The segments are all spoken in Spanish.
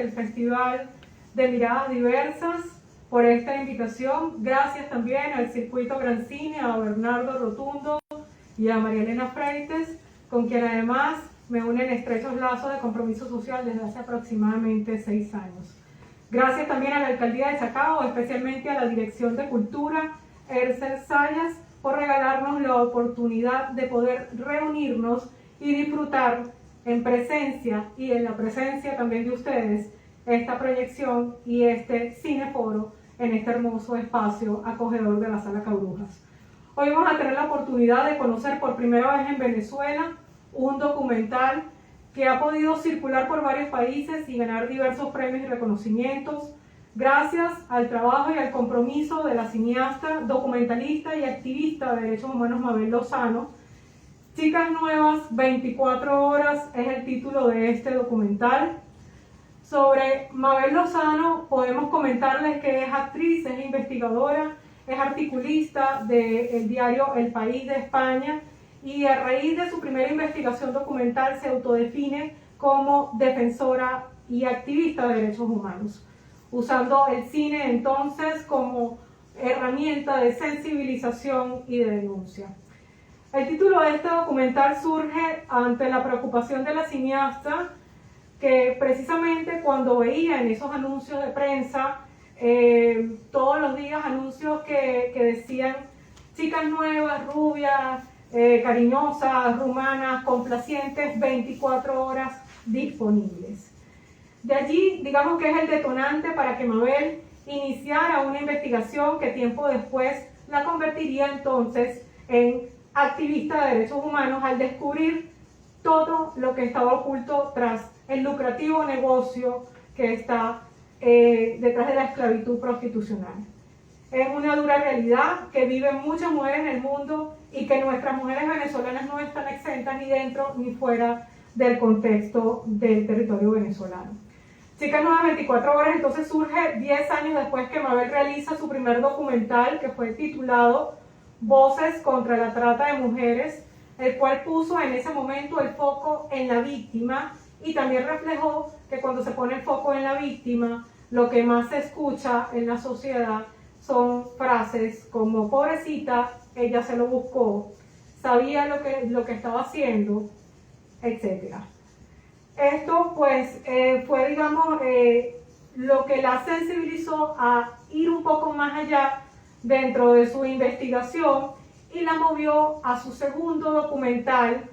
del Festival de Miradas Diversas por esta invitación. Gracias también al Circuito Gran Cine, a Bernardo Rotundo y a María Elena Freites, con quien además me unen estrechos lazos de compromiso social desde hace aproximadamente 6 años. Gracias también a la Alcaldía de Chacao, especialmente a la Dirección de Cultura, Ercel Sayas, por regalarnos la oportunidad de poder reunirnos y disfrutar en presencia y en la presencia también de ustedes esta proyección y este cineforo en este hermoso espacio acogedor de la Sala Cabrujas. Hoy vamos a tener la oportunidad de conocer por primera vez en Venezuela un documental que ha podido circular por varios países y ganar diversos premios y reconocimientos gracias al trabajo y al compromiso de la cineasta, documentalista y activista de derechos humanos Mabel Lozano. Chicas Nuevas, 24 horas es el título de este documental. Sobre Mabel Lozano podemos comentarles que es actriz, es investigadora, es articulista del diario El País de España y a raíz de su primera investigación documental se autodefine como defensora y activista de derechos humanos, usando el cine entonces como herramienta de sensibilización y de denuncia. El título de este documental surge ante la preocupación de la cineasta que precisamente cuando veía en esos anuncios de prensa todos los días anuncios que decían chicas nuevas, rubias, cariñosas, rumanas, complacientes, 24 horas disponibles. De allí, digamos que es el detonante para que Mabel iniciara una investigación que tiempo después la convertiría entonces en activista de derechos humanos al descubrir todo lo que estaba oculto tras el lucrativo negocio que está detrás de la esclavitud prostitucional. Es una dura realidad que viven muchas mujeres en el mundo y que nuestras mujeres venezolanas no están exentas ni dentro ni fuera del contexto del territorio venezolano. Chicas Nuevas 24 horas entonces surge 10 años después que Mabel realiza su primer documental que fue titulado Voces contra la trata de mujeres, el cual puso en ese momento el foco en la víctima y también reflejó que cuando se pone el foco en la víctima, lo que más se escucha en la sociedad son frases como pobrecita, ella se lo buscó, sabía lo que estaba haciendo, etc. Esto pues fue, digamos, lo que la sensibilizó a ir un poco más allá dentro de su investigación y la movió a su segundo documental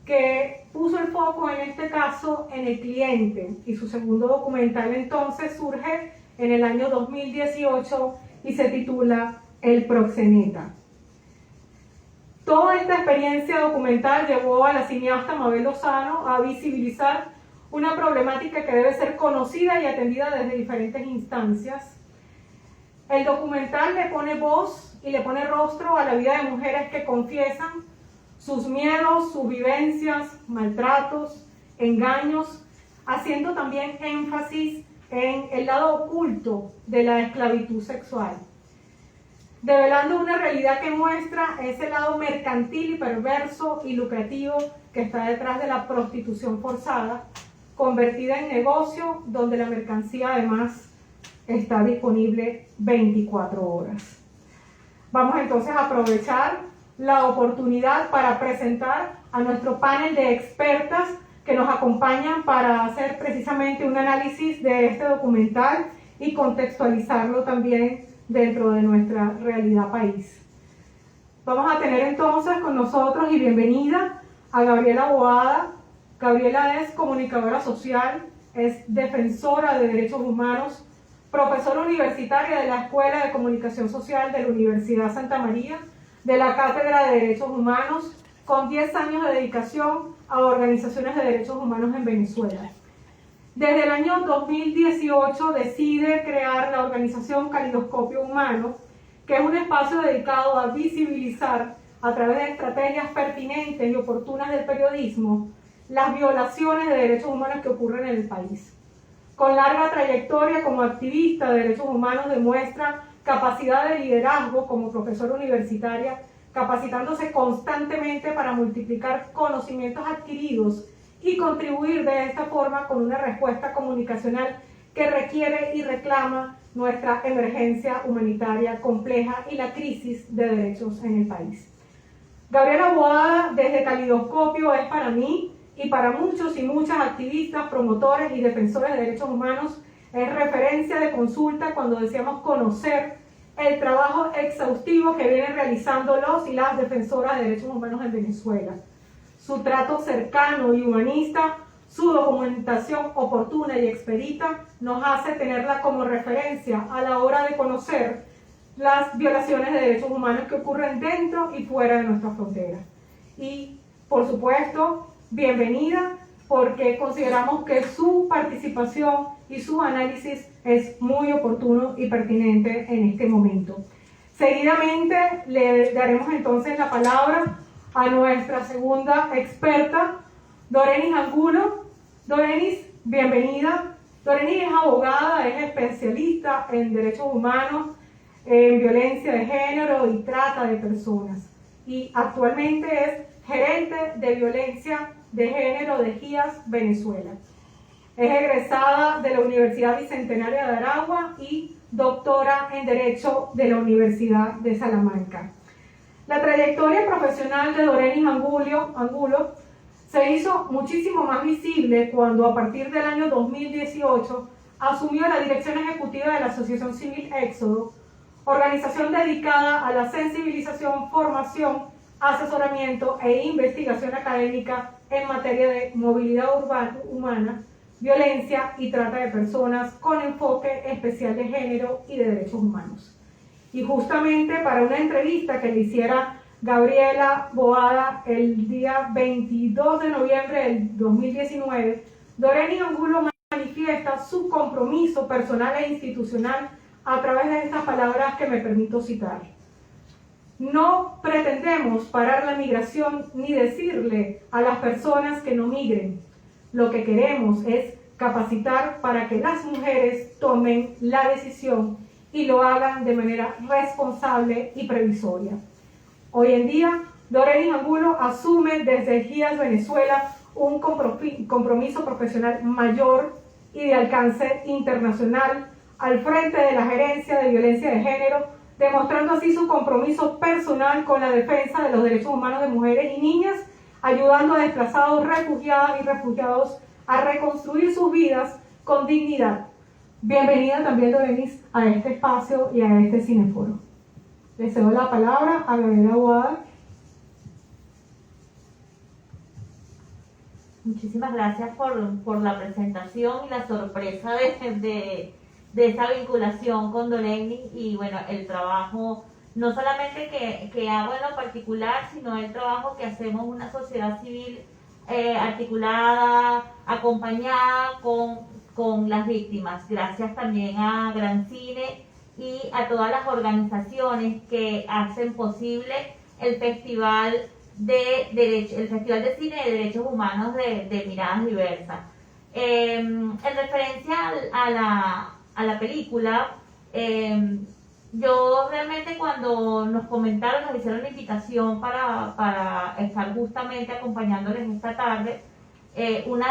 que puso el foco en este caso en el cliente, y su segundo documental entonces surge en el año 2018 y se titula El Proxeneta. Toda esta experiencia documental llevó a la cineasta Mabel Lozano a visibilizar una problemática que debe ser conocida y atendida desde diferentes instancias. El documental le pone voz y le pone rostro a la vida de mujeres que confiesan sus miedos, sus vivencias, maltratos, engaños, haciendo también énfasis en el lado oculto de la esclavitud sexual, develando una realidad que muestra ese lado mercantil y perverso y lucrativo que está detrás de la prostitución forzada, convertida en negocio donde la mercancía además está disponible 24 horas. Vamos entonces a aprovechar la oportunidad para presentar a nuestro panel de expertas que nos acompañan para hacer precisamente un análisis de este documental y contextualizarlo también dentro de nuestra realidad país. Vamos a tener entonces con nosotros y bienvenida a Gabriela Boada. Gabriela es comunicadora social, es defensora de derechos humanos, profesora universitaria de la Escuela de Comunicación Social de la Universidad Santa María, de la Cátedra de Derechos Humanos, con 10 años de dedicación a organizaciones de derechos humanos en Venezuela. Desde el año 2018 decide crear la organización Calidoscopio Humano, que es un espacio dedicado a visibilizar a través de estrategias pertinentes y oportunas del periodismo las violaciones de derechos humanos que ocurren en el país. Con larga trayectoria como activista de derechos humanos demuestra capacidad de liderazgo como profesora universitaria, capacitándose constantemente para multiplicar conocimientos adquiridos y contribuir de esta forma con una respuesta comunicacional que requiere y reclama nuestra emergencia humanitaria compleja y la crisis de derechos en el país. Gabriela Boada, desde Calidoscopio, es para mí y para muchos y muchas activistas, promotores y defensores de derechos humanos, es referencia de consulta cuando deseamos conocer el trabajo exhaustivo que vienen realizando los y las defensoras de derechos humanos en Venezuela. Su trato cercano y humanista, su documentación oportuna y expedita nos hace tenerla como referencia a la hora de conocer las violaciones de derechos humanos que ocurren dentro y fuera de nuestras fronteras. Y, por supuesto, bienvenida, porque consideramos que su participación y su análisis es muy oportuno y pertinente en este momento. Seguidamente le daremos entonces la palabra a nuestra segunda experta, Dorenis Angulo. Dorenis, bienvenida. Dorenis es abogada, es especialista en derechos humanos, en violencia de género y trata de personas. Y actualmente es gerente de violencia de género de GIAS Venezuela. Es egresada de la Universidad Bicentenaria de Aragua y doctora en Derecho de la Universidad de Salamanca. La trayectoria profesional de Dorenis Angulo se hizo muchísimo más visible cuando a partir del año 2018 asumió la dirección ejecutiva de la Asociación Civil Éxodo, organización dedicada a la sensibilización, formación, asesoramiento e investigación académica en materia de movilidad humana, violencia y trata de personas con enfoque especial de género y de derechos humanos. Y justamente para una entrevista que le hiciera Gabriela Boada el día 22 de noviembre del 2019, Dorenis Angulo manifiesta su compromiso personal e institucional a través de estas palabras que me permito citar. No pretendemos parar la migración ni decirle a las personas que no migren. Lo que queremos es capacitar para que las mujeres tomen la decisión y lo hagan de manera responsable y previsoria. Hoy en día, Dorenis Angulo asume desde GIAS Venezuela un compromiso profesional mayor y de alcance internacional al frente de la Gerencia de Violencia de Género, demostrando así su compromiso personal con la defensa de los derechos humanos de mujeres y niñas, ayudando a desplazados, refugiadas y refugiados a reconstruir sus vidas con dignidad. Bienvenida también, Dorenis, a este espacio y a este cineforo. Le cedo la palabra a Gabriela Boada. Muchísimas gracias por la presentación y la sorpresa de esa vinculación con Dorenis y bueno, el trabajo no solamente que hago en lo particular, sino el trabajo que hacemos una sociedad civil articulada, acompañada con las víctimas. Gracias también a Gran Cine y a todas las organizaciones que hacen posible el Festival de Cine de Derechos Humanos de Miradas Diversas. En referencia a la película, yo realmente cuando nos comentaron, nos hicieron la invitación para estar justamente acompañándoles esta tarde, una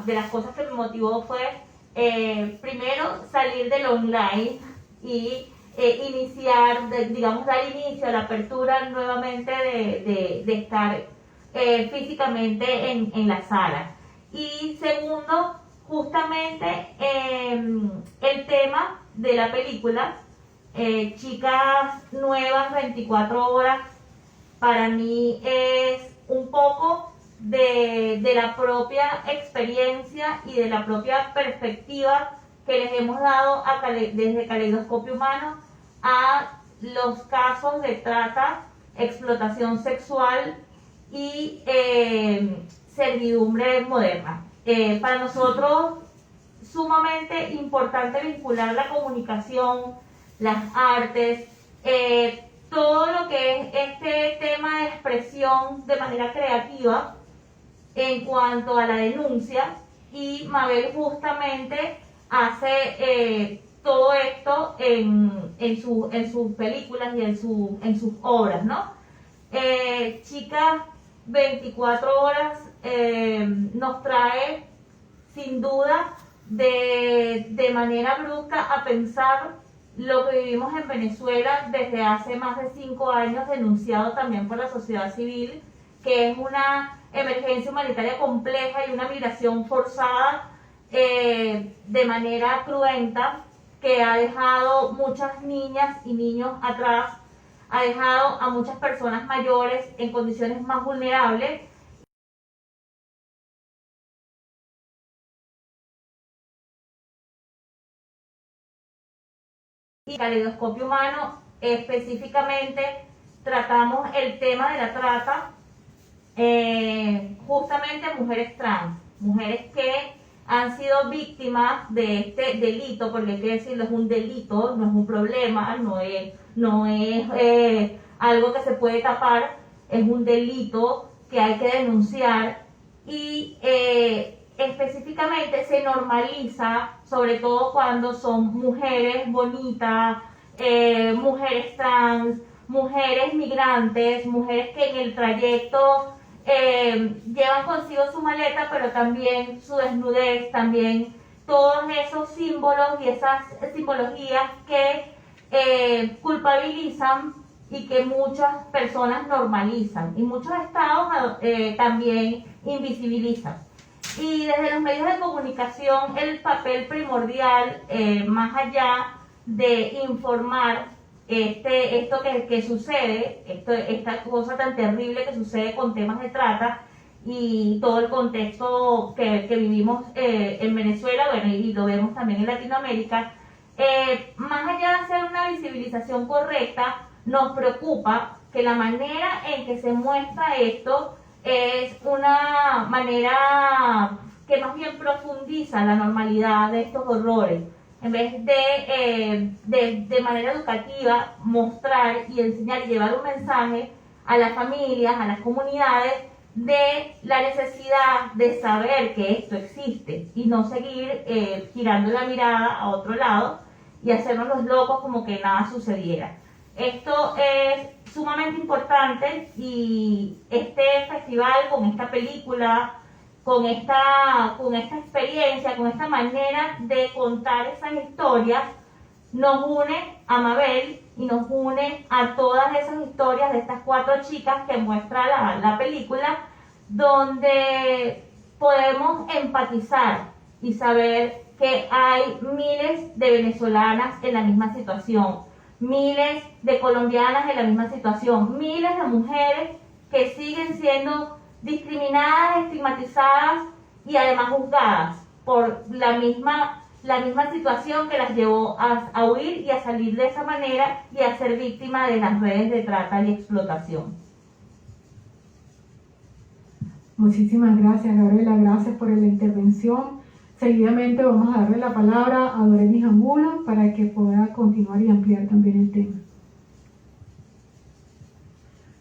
de las cosas que me motivó fue primero salir del online y iniciar, dar inicio a la apertura nuevamente de estar físicamente en la sala. Y segundo, justamente el tema de la película, Chicas Nuevas 24 Horas, para mí es un poco de la propia experiencia y de la propia perspectiva que les hemos dado desde Caleidoscopio Humano a los casos de trata, explotación sexual y servidumbre moderna. Para nosotros sumamente importante vincular la comunicación, las artes, todo lo que es este tema de expresión de manera creativa en cuanto a la denuncia, y Mabel justamente hace todo esto en sus películas y en sus obras, ¿no? Chicas 24 Horas nos trae sin duda de manera brusca a pensar lo que vivimos en Venezuela desde hace más de 5 años, denunciado también por la sociedad civil, que es una emergencia humanitaria compleja y una migración forzada de manera cruenta, que ha dejado muchas niñas y niños atrás, ha dejado a muchas personas mayores en condiciones más vulnerables. Y Caleidoscopio Humano específicamente tratamos el tema de la trata, justamente mujeres trans, mujeres que han sido víctimas de este delito, porque hay que decirlo, es un delito, no es un problema, no es algo que se puede tapar, es un delito que hay que denunciar y específicamente se normaliza, sobre todo cuando son mujeres bonitas, mujeres trans, mujeres migrantes, mujeres que en el trayecto llevan consigo su maleta, pero también su desnudez, también todos esos símbolos y esas simbologías que culpabilizan y que muchas personas normalizan y muchos estados también invisibilizan. Y desde los medios de comunicación el papel primordial, más allá de informar esto que sucede, esta cosa tan terrible que sucede con temas de trata y todo el contexto que vivimos en Venezuela, bueno, y lo vemos también en Latinoamérica, más allá de hacer una visibilización correcta, nos preocupa que la manera en que se muestra esto es una manera que más bien profundiza la normalidad de estos horrores. En vez de manera educativa mostrar y enseñar y llevar un mensaje a las familias, a las comunidades, de la necesidad de saber que esto existe y no seguir girando la mirada a otro lado y hacernos los locos como que nada sucediera. Esto es sumamente importante y este festival con esta película, con esta experiencia, con esta manera de contar esas historias, nos une a Mabel y nos une a todas esas historias de estas 4 chicas que muestra la película, donde podemos empatizar y saber que hay miles de venezolanas en la misma situación, miles de colombianas en la misma situación, miles de mujeres que siguen siendo discriminadas, estigmatizadas y además juzgadas por la misma situación que las llevó a huir y a salir de esa manera y a ser víctimas de las redes de trata y explotación. Muchísimas gracias, Gabriela, gracias por la intervención. Seguidamente vamos a darle la palabra a Dorenis Angulo para que pueda continuar y ampliar también el tema.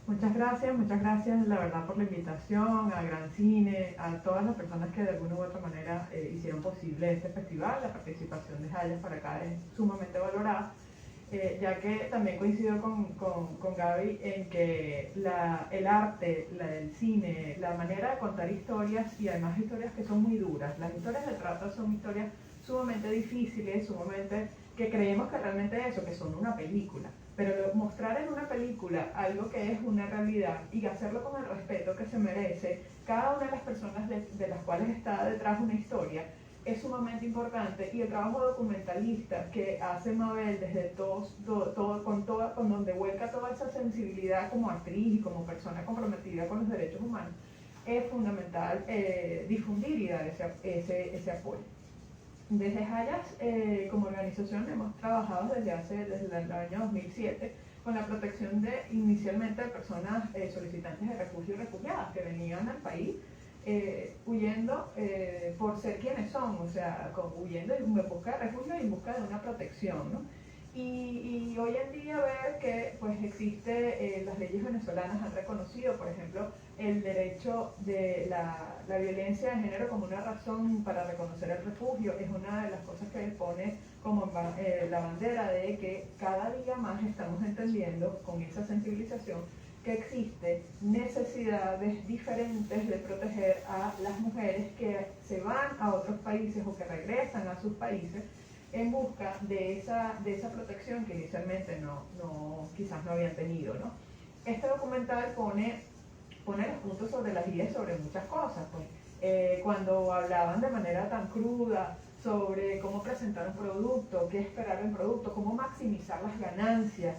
Muchas gracias la verdad por la invitación, a Gran Cine, a todas las personas que de alguna u otra manera hicieron posible este festival. La participación de Hayas para acá es sumamente valorada, ya que también coincido con Gaby en que el arte, el cine, la manera de contar historias y además historias que son muy duras. Las historias de trata son historias sumamente difíciles, sumamente que creemos que realmente eso, que son una película. Pero mostrar en una película algo que es una realidad y hacerlo con el respeto que se merece cada una de las personas de las cuales está detrás una historia es sumamente importante. Y el trabajo documentalista que hace Mabel desde con donde vuelca toda esa sensibilidad como actriz y como persona comprometida con los derechos humanos, es fundamental difundir y dar ese apoyo. Desde Hayas, como organización, hemos trabajado desde el año 2007 con la protección inicialmente de personas solicitantes de refugio y refugiadas que venían al país huyendo por ser quienes son, o sea, huyendo en busca de refugio y en busca de una protección, ¿no? Y hoy en día ver que pues existe, las leyes venezolanas han reconocido, por ejemplo, el derecho de la violencia de género como una razón para reconocer el refugio. Es una de las cosas que pone como la bandera de que cada día más estamos entendiendo con esa sensibilización que existen necesidades diferentes de proteger a las mujeres que se van a otros países o que regresan a sus países en busca de esa protección que inicialmente quizás no habían tenido, ¿no? Este documental pone los puntos sobre las guías sobre muchas cosas, pues. Cuando hablaban de manera tan cruda sobre cómo presentar un producto, qué esperar del producto, cómo maximizar las ganancias,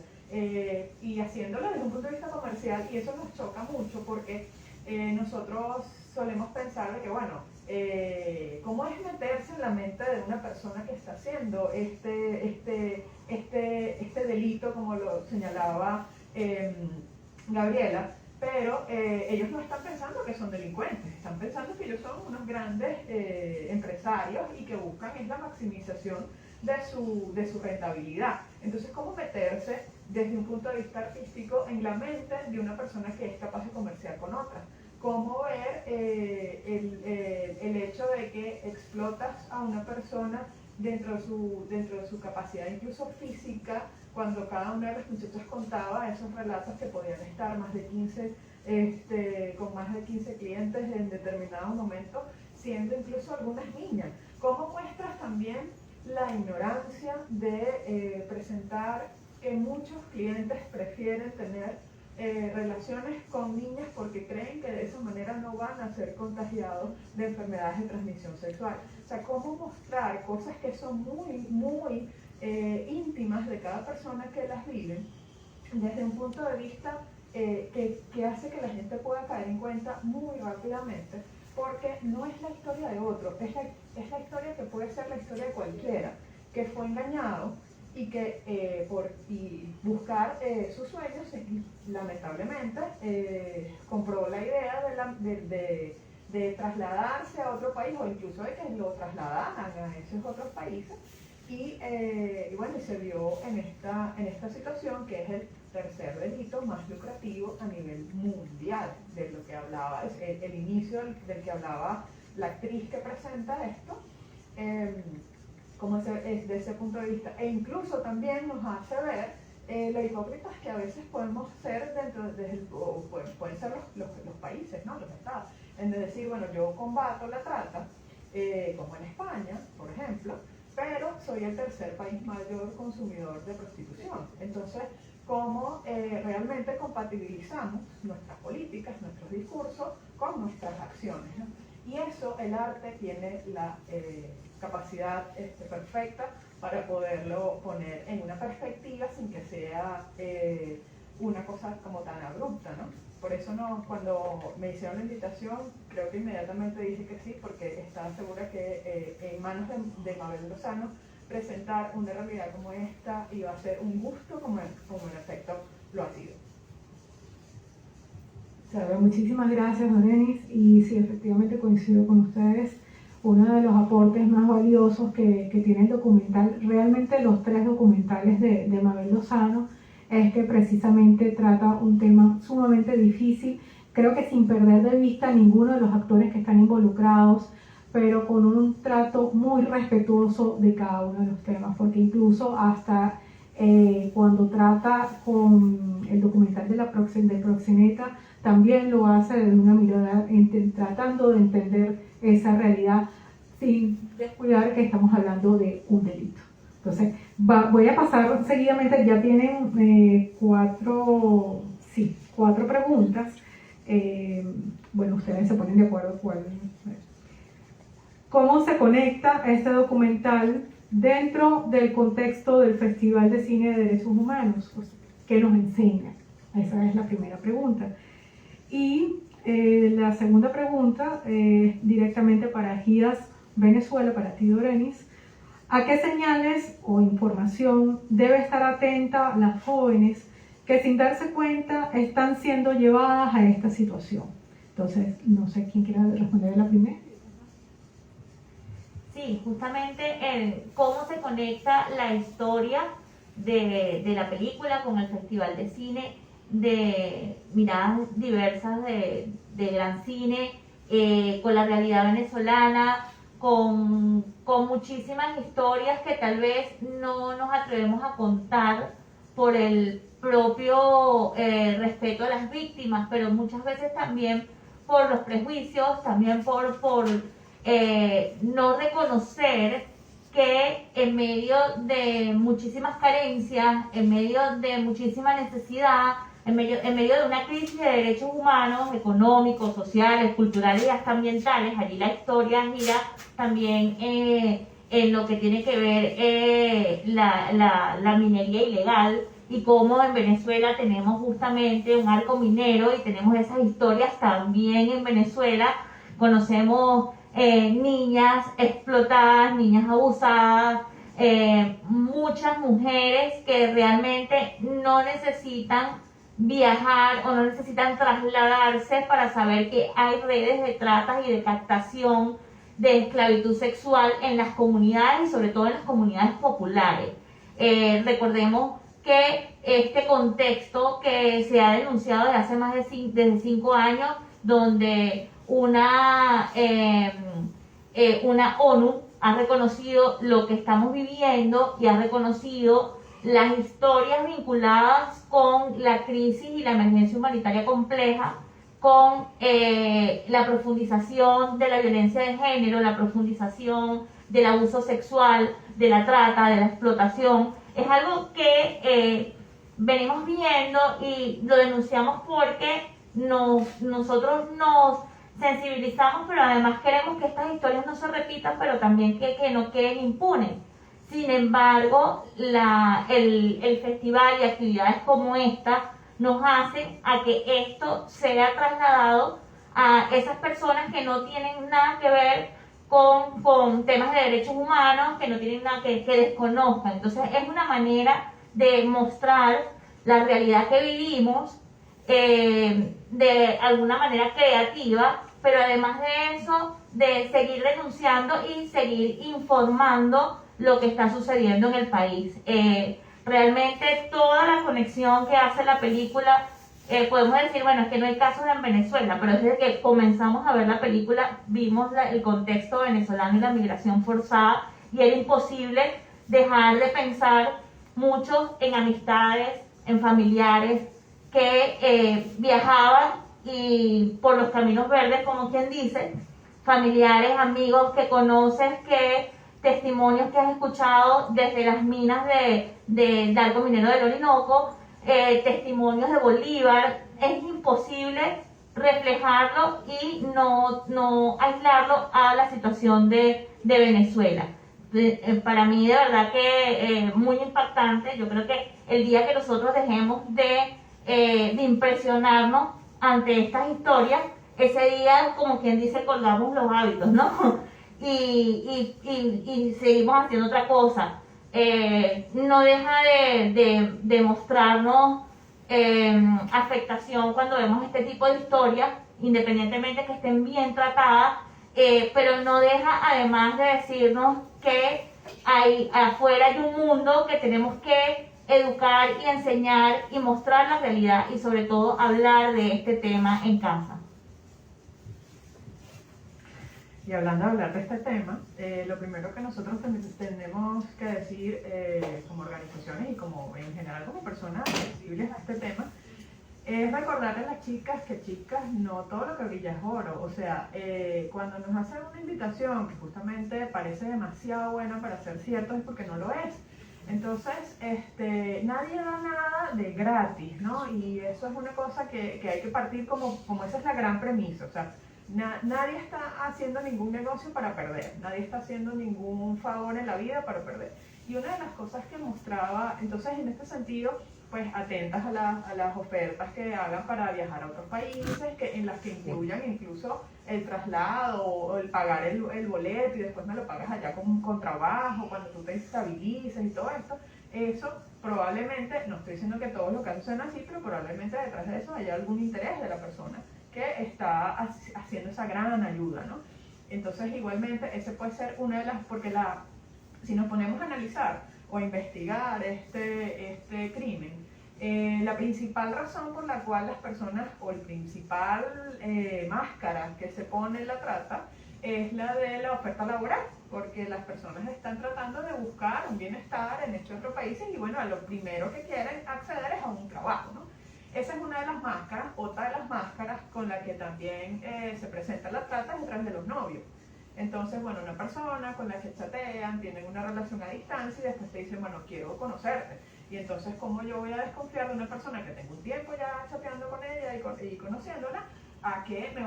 y haciéndolo desde un punto de vista comercial, y eso nos choca mucho porque nosotros solemos pensar de que, bueno, ¿cómo es meterse en la mente de una persona que está haciendo este delito, como lo señalaba Gabriela? Pero ellos no están pensando que son delincuentes, están pensando que ellos son unos grandes empresarios y que buscan es la maximización de su rentabilidad. Entonces, ¿cómo meterse desde un punto de vista artístico en la mente de una persona que es capaz de comerciar con otra? ¿Cómo ver el hecho de que explotas a una persona dentro de su capacidad incluso física, cuando cada una de las muchachas contaba esos relatos que podían estar más de 15, con más de 15 clientes en determinado momento, siendo incluso algunas niñas? ¿Cómo muestras también la ignorancia de presentar que muchos clientes prefieren tener relaciones con niñas porque creen que de esa manera no van a ser contagiados de enfermedades de transmisión sexual? O sea, cómo mostrar cosas que son muy, muy íntimas de cada persona que las vive, desde un punto de vista que hace que la gente pueda caer en cuenta muy rápidamente, porque no es la historia de otro, es la historia que puede ser la historia de cualquiera que fue engañado y que por buscar sus sueños, lamentablemente, compró la idea de trasladarse a otro país, o incluso de que lo trasladaran a esos otros países, y bueno, se vio en esta situación, que es el tercer delito más lucrativo a nivel mundial, de lo que hablaba, el inicio del que hablaba la actriz que presenta esto, como desde ese punto de vista. E incluso también nos hace ver lo hipócritas que a veces podemos ser pueden ser los países, ¿no? Los estados, en decir, bueno, yo combato la trata, como en España, por ejemplo, pero soy el tercer país mayor consumidor de prostitución. Entonces, ¿cómo realmente compatibilizamos nuestras políticas, nuestros discursos con nuestras acciones, ¿no? Y eso el arte tiene la capacidad perfecta para poderlo poner en una perspectiva sin que sea una cosa como tan abrupta, ¿no? Por eso cuando me hicieron la invitación, creo que inmediatamente dije que sí, porque estaba segura que en manos de Mabel Lozano presentar una realidad como esta iba a ser un gusto, como en efecto lo ha sido. Muchísimas gracias, Dorenis, y sí, efectivamente coincido con ustedes. Uno de los aportes más valiosos que tiene el documental, realmente los tres documentales de Mabel Lozano, es que precisamente trata un tema sumamente difícil, creo que sin perder de vista a ninguno de los actores que están involucrados, pero con un trato muy respetuoso de cada uno de los temas, porque incluso hasta cuando trata con el documental de Proxeneta, también lo hace desde una mirada tratando de entender esa realidad sin descuidar que estamos hablando de un delito. Entonces, voy a pasar seguidamente, ya tienen cuatro preguntas. Bueno, ustedes se ponen de acuerdo cuál. ¿Cómo se conecta este documental dentro del contexto del Festival de Cine de Derechos Humanos? ¿Qué nos enseña? Esa es la primera pregunta. Y la segunda pregunta, directamente para GIAS Venezuela, para ti, Dorenis. ¿A qué señales o información debe estar atenta las jóvenes que sin darse cuenta están siendo llevadas a esta situación? Entonces, no sé quién quiera responder la primera. Sí, justamente cómo se conecta la historia de la película con el Festival de Cine, de miradas diversas de gran cine, con la realidad venezolana, con muchísimas historias que tal vez no nos atrevemos a contar por el propio respeto a las víctimas, pero muchas veces también por los prejuicios, también por no reconocer que en medio de muchísimas carencias, en medio de muchísima necesidad, en medio de una crisis de derechos humanos, económicos, sociales, culturales y hasta ambientales, allí la historia gira también en lo que tiene que ver la minería ilegal, y cómo en Venezuela tenemos justamente un arco minero y tenemos esas historias también en Venezuela. Conocemos niñas explotadas, niñas abusadas, muchas mujeres que realmente no necesitan viajar o no necesitan trasladarse para saber que hay redes de trata y de captación de esclavitud sexual en las comunidades y sobre todo en las comunidades populares. Recordemos que este contexto que se ha denunciado desde hace más de 5 años, donde una ONU ha reconocido lo que estamos viviendo y ha reconocido las historias vinculadas con la crisis y la emergencia humanitaria compleja, con la profundización de la violencia de género, la profundización del abuso sexual, de la trata, de la explotación. Es algo que venimos viendo y lo denunciamos porque nosotros nos sensibilizamos, pero además queremos que estas historias no se repitan, pero también que no queden impunes. Sin embargo, el festival y actividades como esta nos hacen a que esto sea trasladado a esas personas que no tienen nada que ver con temas de derechos humanos, que no tienen nada que desconozcan. Entonces es una manera de mostrar la realidad que vivimos de alguna manera creativa, pero además de eso, de seguir denunciando y seguir informando lo que está sucediendo en el país. Realmente toda la conexión que hace la película, podemos decir, bueno, es que no hay casos en Venezuela, pero desde que comenzamos a ver la película vimos el contexto venezolano y la migración forzada, y era imposible dejar de pensar mucho en amistades, en familiares que viajaban y por los caminos verdes, como quien dice, familiares, amigos que conoces, que testimonios que has escuchado desde las minas del arco minero del Orinoco, testimonios de Bolívar. Es imposible reflejarlo y no aislarlo a la situación de Venezuela. Para mí de verdad que muy impactante. Yo creo que el día que nosotros dejemos de impresionarnos ante estas historias, ese día, como quien dice, colgamos los hábitos, ¿no? Y seguimos haciendo otra cosa. No deja de mostrarnos afectación cuando vemos este tipo de historias, independientemente que estén bien tratadas, pero no deja además de decirnos que afuera hay un mundo que tenemos que educar y enseñar y mostrar la realidad, y sobre todo hablar de este tema en casa. Y hablando de hablar de este tema, lo primero que nosotros tenemos que decir como organizaciones y como en general como personas sensibles a este tema, es recordarle a las chicas que no todo lo que brilla es oro. O sea, cuando nos hacen una invitación que justamente parece demasiado buena para ser cierto, es porque no lo es. Entonces, nadie da nada de gratis, ¿no? Y eso es una cosa que hay que partir como esa es la gran premisa. O sea, nadie está haciendo ningún negocio para perder, nadie está haciendo ningún favor en la vida para perder. Y una de las cosas que mostraba, entonces en este sentido, pues atentas a las ofertas que hagan para viajar a otros países, en las que incluyan incluso el traslado o el pagar el boleto y después me lo pagas allá con trabajo, cuando tú te estabilizas y todo esto. Eso probablemente, no estoy diciendo que todos los casos sean así, pero probablemente detrás de eso haya algún interés de la persona que está haciendo esa gran ayuda, ¿no? Entonces igualmente ese puede ser una de las, porque si nos ponemos a analizar o a investigar este crimen, la principal razón por la cual las personas, o el principal máscara que se pone en la trata, es la de la oferta laboral. porque las personas están tratando de buscar un bienestar en estos otros países y bueno, a lo primero que quieren acceder es a un trabajo, ¿no? Esa es una de las máscaras. Otra de las máscaras con la que también se presenta la trata es detrás de los novios. Entonces, bueno, una persona con la que chatean, tienen una relación a distancia y después te dicen, bueno, quiero conocerte. Y entonces, ¿cómo yo voy a desconfiar de una persona que tengo un tiempo ya chateando con ella y conociéndola, a que me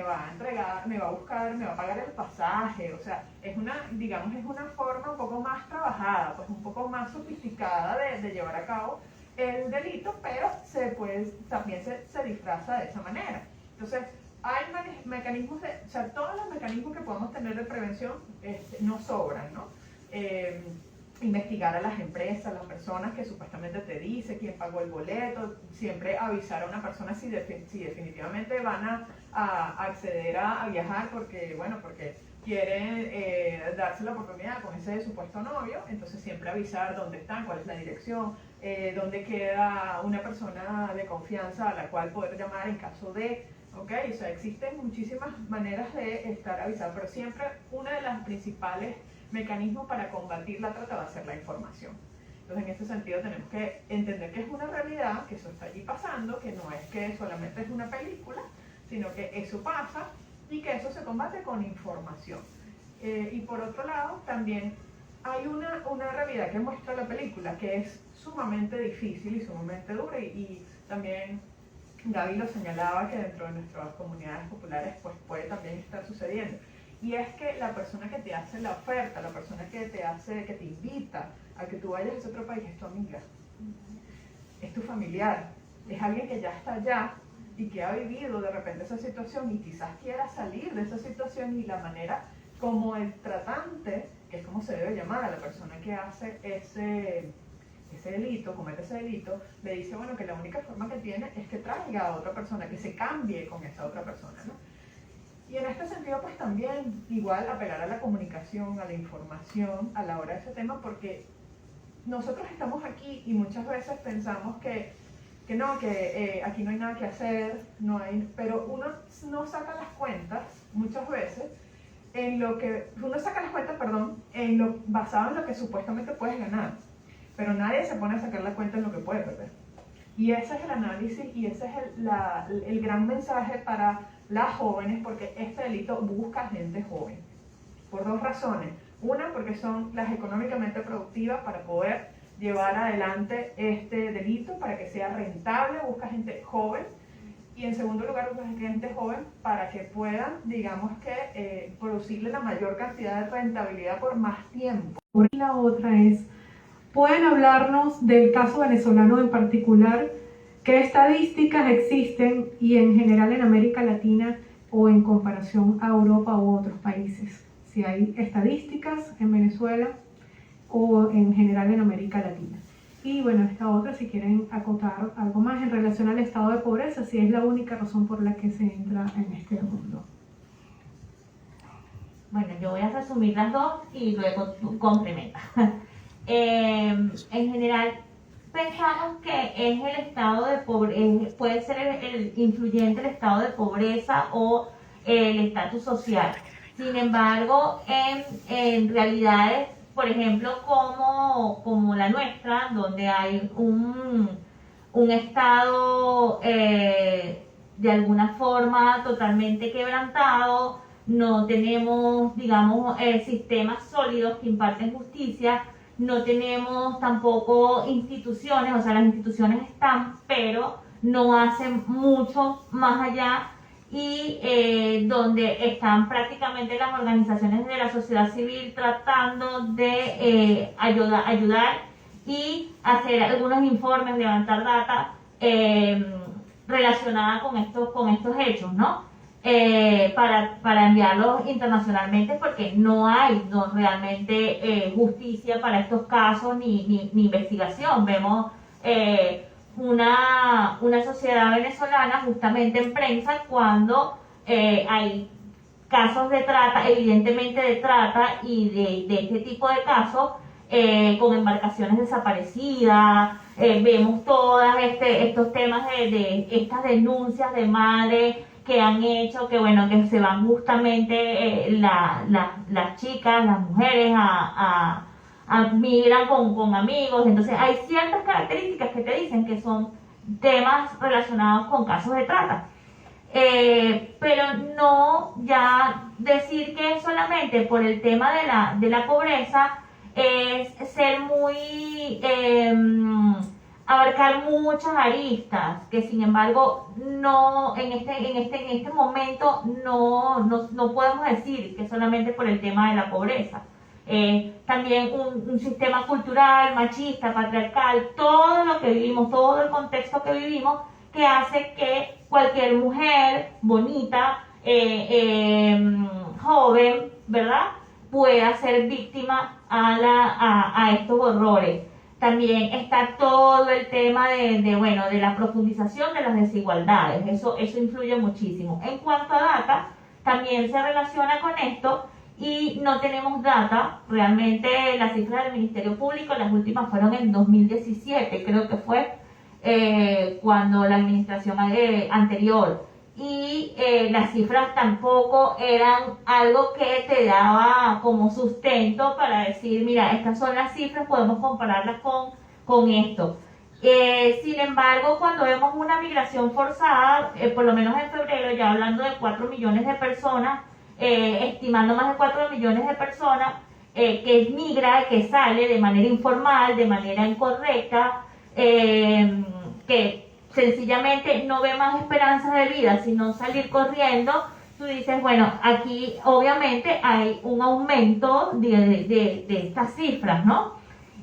va a entregar, me va a buscar, me va a pagar el pasaje? O sea, es una, digamos, es una forma un poco más trabajada, pues un poco más sofisticada de llevar a cabo el delito, pero también se disfraza de esa manera. Entonces, hay mecanismos o sea, todos los mecanismos que podemos tener de prevención no sobran, ¿no? Investigar a las empresas, las personas que supuestamente te dice quién pagó el boleto, siempre avisar a una persona si definitivamente van a acceder a viajar porque quieren darse la oportunidad con ese supuesto novio. Entonces siempre avisar dónde están, cuál es la dirección, dónde queda una persona de confianza a la cual poder llamar en caso de... ¿ok? O sea, existen muchísimas maneras de estar avisado, pero siempre uno de los principales mecanismos para combatir la trata va a ser la información. Entonces, en este sentido tenemos que entender que es una realidad, que eso está allí pasando, que no es que solamente es una película, sino que eso pasa y que eso se combate con información. Y por otro lado, también hay una realidad que muestra la película, que es sumamente difícil y sumamente dura, y también Gaby lo señalaba, que dentro de nuestras comunidades populares pues puede también estar sucediendo. Y es que la persona que te hace la oferta, la persona que te invita a que tú vayas a ese otro país es tu amiga, es tu familiar, es alguien que ya está allá y que ha vivido de repente esa situación y quizás quiera salir de esa situación, y la manera como el tratante, que es como se debe llamar a la persona que hace ese delito, comete ese delito, le dice, bueno, que la única forma que tiene es que traiga a otra persona, que se cambie con esa otra persona, ¿no? Y en este sentido, pues también igual apelar a la comunicación, a la información a la hora de ese tema, porque nosotros estamos aquí y muchas veces pensamos que aquí no hay nada que hacer, pero uno no saca las cuentas muchas veces basado en lo que supuestamente puedes ganar. Pero nadie se pone a sacar la cuenta en lo que puede perder. Y ese es el análisis y ese es el gran mensaje para las jóvenes, porque este delito busca gente joven. Por dos razones. Una, porque son las económicamente productivas para poder llevar adelante este delito, para que sea rentable, busca gente joven. Y en segundo lugar, busca gente joven para que puedan, digamos que, producirle la mayor cantidad de rentabilidad por más tiempo. Y la otra es, ¿pueden hablarnos del caso venezolano en particular? ¿Qué estadísticas existen y en general en América Latina o en comparación a Europa u otros países? Si hay estadísticas en Venezuela o en general en América Latina. Y bueno, esta otra, si quieren acotar algo más en relación al estado de pobreza, si es la única razón por la que se entra en este mundo. Bueno, yo voy a resumir las dos y luego tú complementas. En general, pensamos que es el estado de pobreza, puede ser el influyente el estado de pobreza o el estatus social. Sin embargo, en realidades, por ejemplo, como la nuestra, donde hay un estado de alguna forma totalmente quebrantado, no tenemos, digamos, sistemas sólidos que imparten justicia, no tenemos tampoco instituciones, o sea, las instituciones están, pero no hacen mucho más allá, y donde están prácticamente las organizaciones de la sociedad civil tratando de ayudar y hacer algunos informes, levantar data relacionada con estos hechos, ¿no? Para enviarlos internacionalmente, porque no hay realmente justicia para estos casos ni investigación. Vemos una sociedad venezolana justamente en prensa cuando hay casos de trata, evidentemente de trata, y de este tipo de casos con embarcaciones desaparecidas. Vemos todos estos temas de estas denuncias de madres que han hecho que, bueno, que se van justamente las chicas, las mujeres migran con amigos. Entonces hay ciertas características que te dicen que son temas relacionados con casos de trata. Pero no ya decir que solamente por el tema de la pobreza es ser muy abarcar muchas aristas, que sin embargo no en este momento no podemos decir que solamente por el tema de la pobreza. También un sistema cultural, machista, patriarcal, todo lo que vivimos, todo el contexto que vivimos, que hace que cualquier mujer bonita, joven, ¿verdad?, pueda ser víctima a estos horrores. También está todo el tema de la profundización de las desigualdades. Eso influye muchísimo. En cuanto a data, también se relaciona con esto y no tenemos data. Realmente las cifras del Ministerio Público, las últimas fueron en 2017, creo que fue cuando la administración anterior. Y las cifras tampoco eran algo que te daba como sustento para decir, mira, estas son las cifras, podemos compararlas con esto. Sin embargo, cuando vemos una migración forzada, por lo menos en febrero, ya hablando de 4 millones de personas, estimando más de 4 millones de personas que migra, que sale de manera informal, de manera incorrecta, que sencillamente no ve más esperanzas de vida sino salir corriendo, tú dices, bueno, aquí obviamente hay un aumento de estas cifras, ¿no?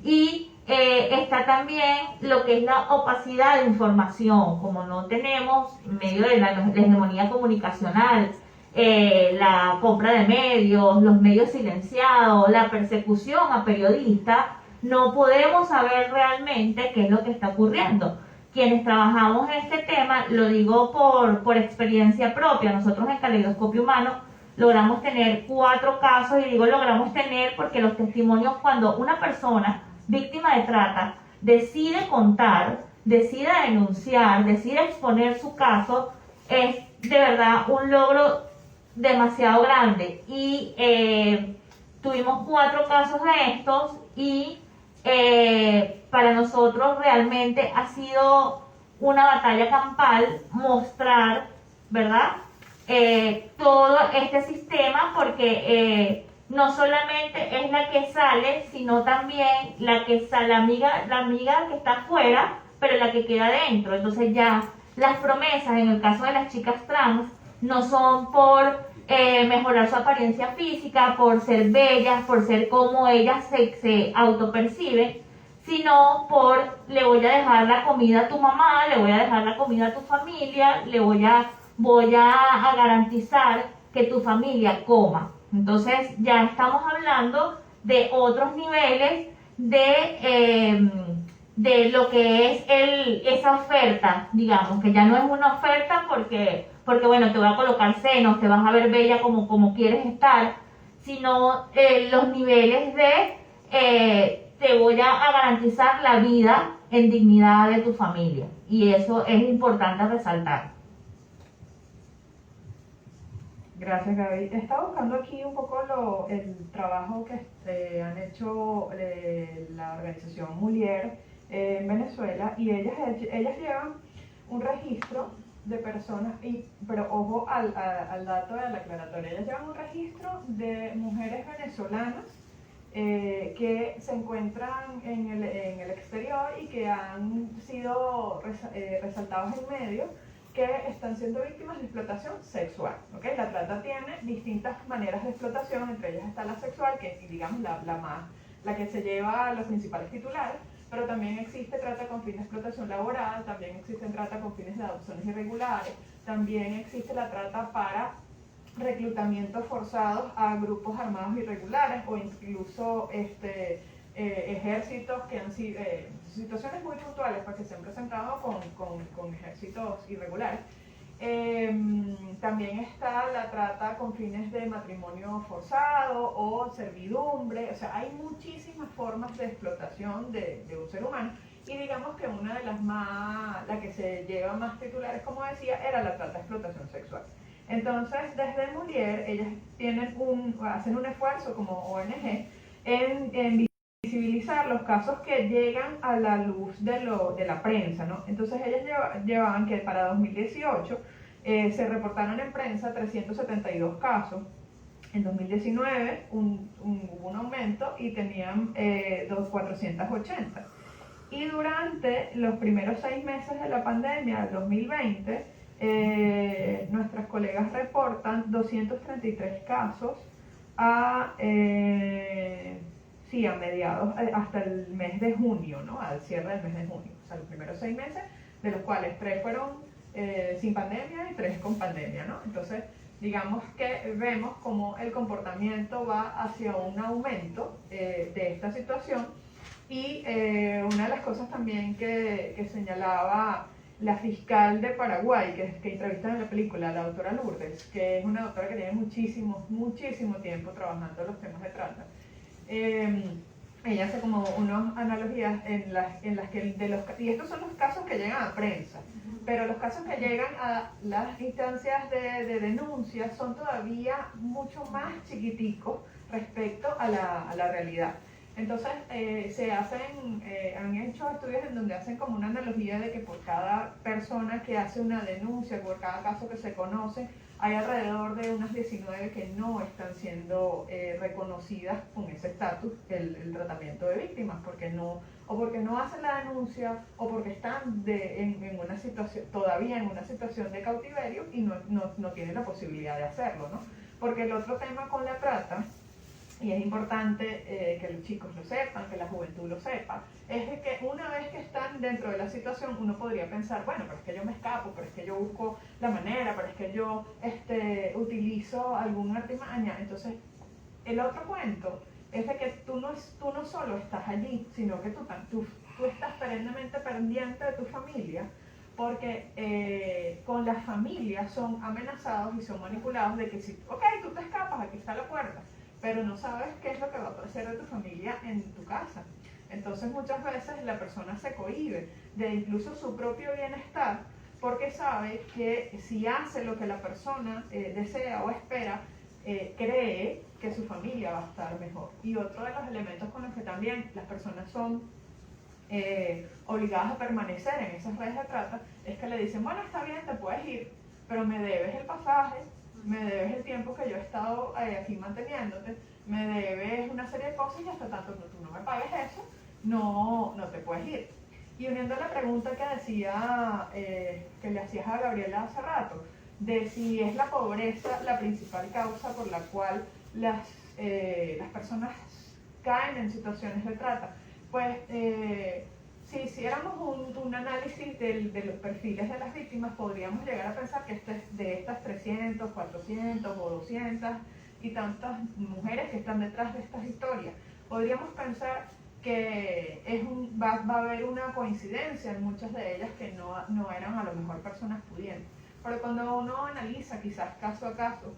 Y está también lo que es la opacidad de información, como no tenemos en medio de la hegemonía comunicacional, la compra de medios, los medios silenciados, la persecución a periodistas, no podemos saber realmente qué es lo que está ocurriendo. Quienes trabajamos en este tema, lo digo por experiencia propia, nosotros en Caleidoscopio Humano logramos tener 4 casos, y digo logramos tener porque los testimonios, cuando una persona víctima de trata decide contar, decide denunciar, decide exponer su caso, es de verdad un logro demasiado grande. Y tuvimos 4 casos de estos y para nosotros realmente ha sido una batalla campal mostrar, ¿verdad?, todo este sistema, porque no solamente es la que sale, sino también la amiga que está afuera, pero la que queda dentro. Entonces ya las promesas, en el caso de las chicas trans, no son por mejorar su apariencia física, por ser bellas, por ser como ellas se autoperciben, sino por le voy a dejar la comida a tu mamá, le voy a dejar la comida a tu familia, voy a garantizar que tu familia coma. Entonces ya estamos hablando de otros niveles de lo que es esa oferta, digamos, que ya no es una oferta porque bueno, te voy a colocar senos, te vas a ver bella como quieres estar, sino los niveles de te voy a garantizar la vida en dignidad de tu familia, y eso es importante resaltar. Gracias, Gaby. Estaba buscando aquí un poco el trabajo que han hecho la organización Mulier en Venezuela, y ellas llevan un registro de personas, pero ojo al dato de la aclaratoria, ellas llevan un registro de mujeres venezolanas que se encuentran en el exterior y que han sido resaltados en medios, que están siendo víctimas de explotación sexual, ¿okay? La trata tiene distintas maneras de explotación, entre ellas está la sexual, que es, digamos, la que se lleva a los principales titulares, pero también existe trata con fines de explotación laboral, también existe trata con fines de adopciones irregulares, también existe la trata para reclutamientos forzados a grupos armados irregulares, o incluso ejércitos que han sido situaciones muy puntuales, porque se han presentado con ejércitos irregulares. También está la trata con fines de matrimonio forzado o servidumbre. O sea, hay muchísimas formas de explotación de un ser humano, y digamos que una de la que se lleva más titulares, como decía, era la trata de explotación sexual. Entonces, desde Mulier, ellas hacen un esfuerzo como ONG en visibilizar los casos que llegan a la luz de la prensa, ¿no? Entonces, ellas llevaban que para 2018 se reportaron en prensa 372 casos. En 2019 hubo un aumento y tenían 480. Y durante los primeros 6 meses de la pandemia, del 2020, nuestras colegas reportan 233 casos a mediados, hasta el mes de junio, ¿no? Al cierre del mes de junio. O sea, los primeros 6 meses, de los cuales 3 fueron sin pandemia y 3 con pandemia, ¿no? Entonces, digamos que vemos cómo el comportamiento va hacia un aumento de esta situación. Y una de las cosas también que señalaba la fiscal de Paraguay, que entrevistan en la película, la doctora Lourdes, que es una doctora que tiene muchísimo tiempo trabajando los temas de trata. Ella hace como unas analogías en las que y estos son los casos que llegan a prensa, pero los casos que llegan a las instancias de denuncia son todavía mucho más chiquiticos respecto a la realidad. Entonces, han hecho estudios en donde hacen como una analogía de que por cada persona que hace una denuncia, por cada caso que se conoce, hay alrededor de unas 19 que no están siendo reconocidas con ese estatus, el tratamiento de víctimas, porque no hacen la denuncia o porque están todavía en una situación de cautiverio y no tienen la posibilidad de hacerlo, ¿no? Porque el otro tema con la trata, y es importante que los chicos lo sepan, que la juventud lo sepa, es de que una vez que están dentro de la situación, uno podría pensar, bueno, pero es que yo me escapo, pero es que yo busco la manera, pero es que yo utilizo alguna artimaña. Entonces, el otro cuento es de que tú no solo estás allí, sino que tú estás perennemente pendiente de tu familia, porque con las familias son amenazados y son manipulados de que si, ok, tú te escapas, aquí está la puerta, pero no sabes qué es lo que va a hacer de tu familia en tu casa. Entonces muchas veces la persona se cohíbe de incluso su propio bienestar porque sabe que si hace lo que la persona desea o espera, cree que su familia va a estar mejor. Y otro de los elementos con los que también las personas son obligadas a permanecer en esas redes de trata es que le dicen, bueno, está bien, te puedes ir, pero me debes el pasaje, me debes el tiempo que yo he estado aquí manteniéndote, me debes una serie de cosas y hasta tanto tú no me pagues eso, no te puedes ir. Y uniendo la pregunta que decía, que le hacías a Gabriela hace rato, de si es la pobreza la principal causa por la cual las personas caen en situaciones de trata, pues si hiciéramos un análisis de los perfiles de las víctimas, podríamos llegar a pensar que de estas 300, 400 o 200 y tantas mujeres que están detrás de estas historias, podríamos pensar que va a haber una coincidencia en muchas de ellas que no eran a lo mejor personas pudientes. Pero cuando uno analiza quizás caso a caso,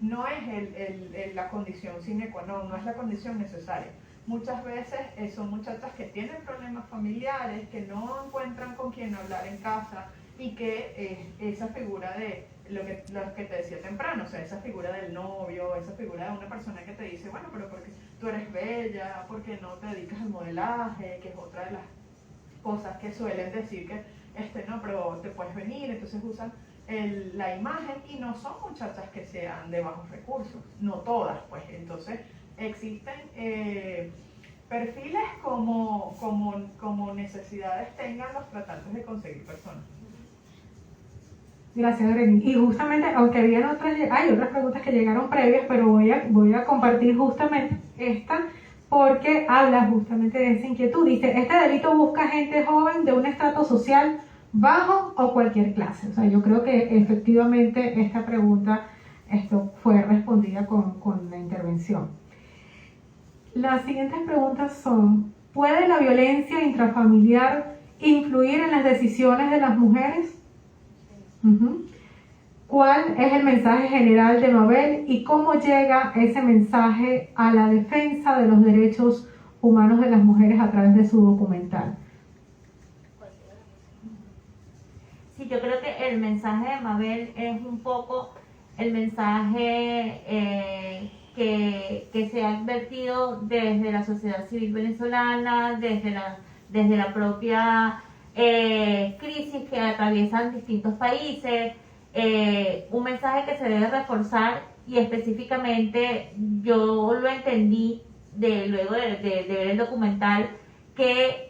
no es la condición sine qua non, no es la condición necesaria. Muchas veces son muchachas que tienen problemas familiares, que no encuentran con quién hablar en casa y que esa figura de lo que te decía temprano, o sea, esa figura del novio, esa figura de una persona que te dice, bueno, pero porque tú eres bella, porque no te dedicas al modelaje, que es otra de las cosas que suelen decir que, no, pero te puedes venir, entonces usan la imagen y no son muchachas que sean de bajos recursos, no todas, pues, entonces existen perfiles como necesidades tengan los tratantes de conseguir personas. Gracias, Doreen. Y justamente, aunque hay otras preguntas que llegaron previas, pero voy a compartir justamente esta porque habla justamente de esa inquietud. Dice, este delito busca gente joven de un estrato social bajo o cualquier clase. O sea, yo creo que efectivamente esta pregunta fue respondida con la intervención. Las siguientes preguntas son, ¿puede la violencia intrafamiliar influir en las decisiones de las mujeres? ¿Cuál es el mensaje general de Mabel y cómo llega ese mensaje a la defensa de los derechos humanos de las mujeres a través de su documental? Sí, yo creo que el mensaje de Mabel es un poco el mensaje que se ha advertido desde la sociedad civil venezolana, desde la propia crisis que atraviesan distintos países, un mensaje que se debe reforzar, y específicamente yo lo entendí luego de ver el documental, que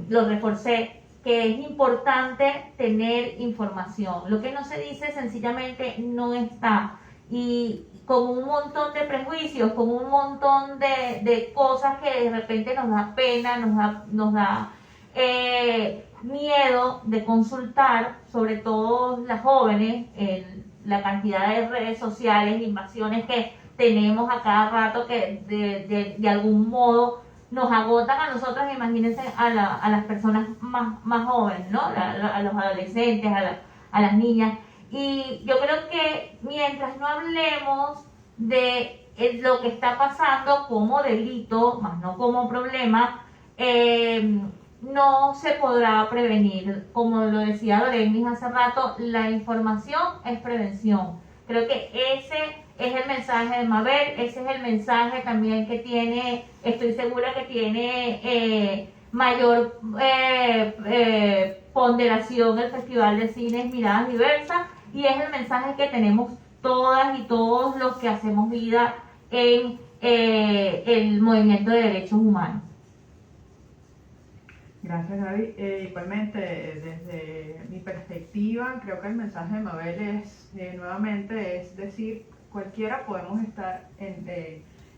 lo reforcé, que es importante tener información. Lo que no se dice sencillamente no está. Y con un montón de prejuicios, con un montón de cosas que de repente nos da pena, nos da miedo de consultar, sobre todo las jóvenes, la cantidad de redes sociales, invasiones que tenemos a cada rato que de algún modo nos agotan a nosotros. Imagínense a las personas más jóvenes, ¿no? A los adolescentes, a las niñas. Y yo creo que mientras no hablemos de lo que está pasando como delito, más no como problema, no se podrá prevenir. Como lo decía Dorenis hace rato, la información es prevención. Creo que ese es el mensaje de Mabel, ese es el mensaje también que tiene, estoy segura que tiene mayor ponderación el Festival de Cines Miradas Diversas, y es el mensaje que tenemos todas y todos los que hacemos vida en el movimiento de derechos humanos. Gracias, Gaby. Igualmente, desde mi perspectiva, creo que el mensaje de Mabel es, nuevamente, es decir, cualquiera podemos estar en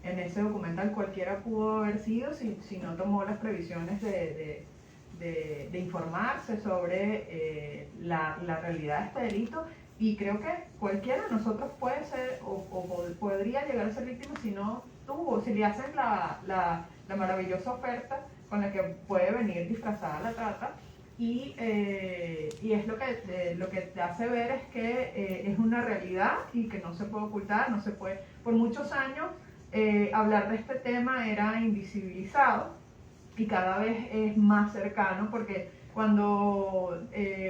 ese documental, cualquiera pudo haber sido si no tomó las previsiones de informarse sobre la realidad de este delito. Y creo que cualquiera de nosotros puede ser o podría llegar a ser víctima si no tuvo, si le hacen la maravillosa oferta con la que puede venir disfrazada la trata, y es lo que te hace ver es que es una realidad y que no se puede ocultar, no se puede. Por muchos años hablar de este tema era invisibilizado y cada vez es más cercano, porque cuando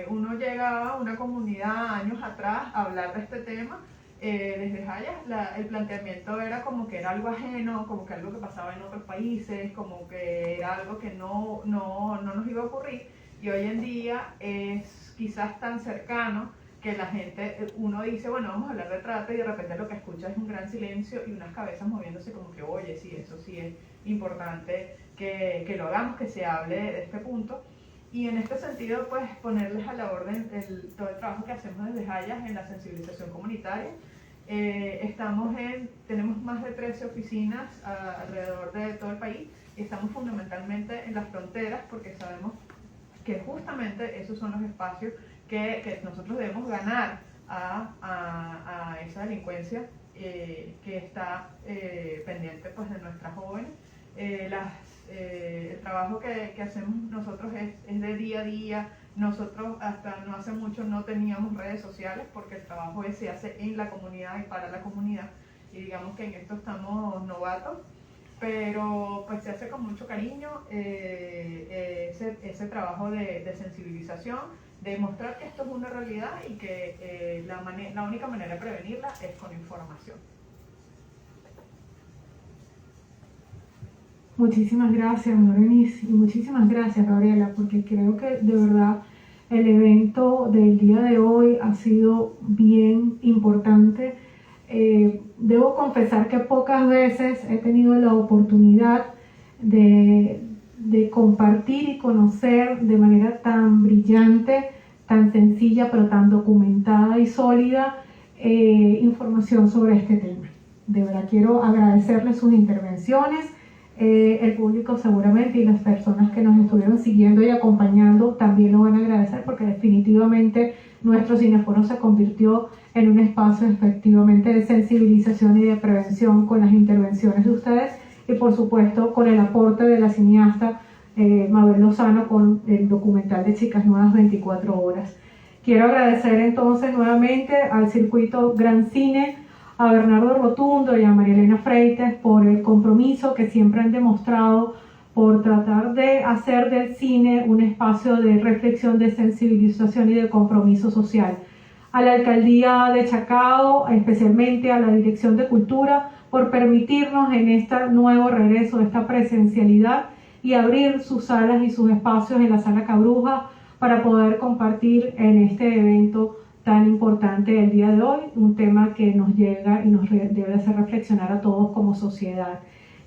uno llega a una comunidad años atrás a hablar de este tema, desde Hayas el planteamiento era como que era algo ajeno, como que algo que pasaba en otros países, como que era algo que no nos iba a ocurrir, y hoy en día es quizás tan cercano que la gente, uno dice, bueno, vamos a hablar de trata, y de repente lo que escucha es un gran silencio y unas cabezas moviéndose como que, oye, sí, eso sí es importante que lo hagamos, que se hable de este punto. Y en este sentido, pues ponerles a la orden todo el trabajo que hacemos desde Hayas en la sensibilización comunitaria. Tenemos más de 13 oficinas alrededor de todo el país, y estamos fundamentalmente en las fronteras, porque sabemos que justamente esos son los espacios que nosotros debemos ganar a esa delincuencia que está pendiente, pues, de nuestras jóvenes. El trabajo que hacemos nosotros es de día a día. Nosotros hasta no hace mucho no teníamos redes sociales, porque el trabajo se hace en la comunidad y para la comunidad, y digamos que en esto estamos novatos, pero pues se hace con mucho cariño ese trabajo de sensibilización, de mostrar que esto es una realidad y que la única manera de prevenirla es con información. Muchísimas gracias, Dorenis, y muchísimas gracias, Gabriela, porque creo que de verdad el evento del día de hoy ha sido bien importante. Debo confesar que pocas veces he tenido la oportunidad de compartir y conocer de manera tan brillante, tan sencilla, pero tan documentada y sólida información sobre este tema. De verdad quiero agradecerles sus intervenciones. El público seguramente y las personas que nos estuvieron siguiendo y acompañando también lo van a agradecer, porque definitivamente nuestro Cineforo se convirtió en un espacio efectivamente de sensibilización y de prevención con las intervenciones de ustedes, y por supuesto con el aporte de la cineasta Mabel Lozano con el documental de Chicas Nuevas 24 Horas. Quiero agradecer entonces nuevamente al Circuito Gran Cine, a Bernardo Rotundo y a María Elena Freites por el compromiso que siempre han demostrado por tratar de hacer del cine un espacio de reflexión, de sensibilización y de compromiso social. a la Alcaldía de Chacao, especialmente a la Dirección de Cultura, por permitirnos en este nuevo regreso, esta presencialidad, y abrir sus salas y sus espacios en la Sala Cabruja para poder compartir en este evento tan importante el día de hoy, un tema que nos llega y nos debe hacer reflexionar a todos como sociedad.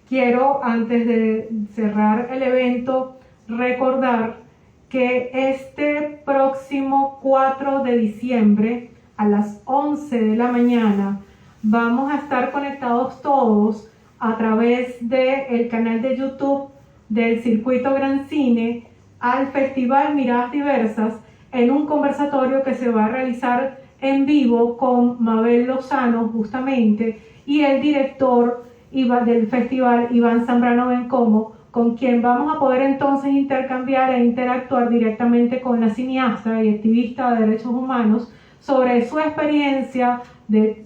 Quiero, antes de cerrar el evento, recordar que este próximo 4 de diciembre a las 11 de la mañana vamos a estar conectados todos a través del canal de YouTube del Circuito Gran Cine al Festival Miradas Diversas, en un conversatorio que se va a realizar en vivo con Mabel Lozano justamente y el director del festival, Iván Zambrano Bencomo, con quien vamos a poder entonces intercambiar e interactuar directamente con la cineasta y activista de derechos humanos sobre su experiencia de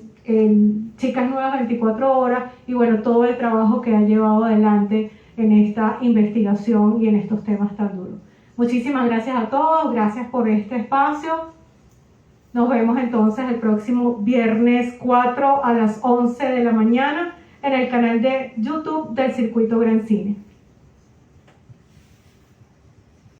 Chicas Nuevas 24 Horas y bueno, todo el trabajo que ha llevado adelante en esta investigación y en estos temas tan duros. Muchísimas gracias a todos, gracias por este espacio. Nos vemos entonces el próximo viernes 4 a las 11 de la mañana en el canal de YouTube del Circuito Gran Cine.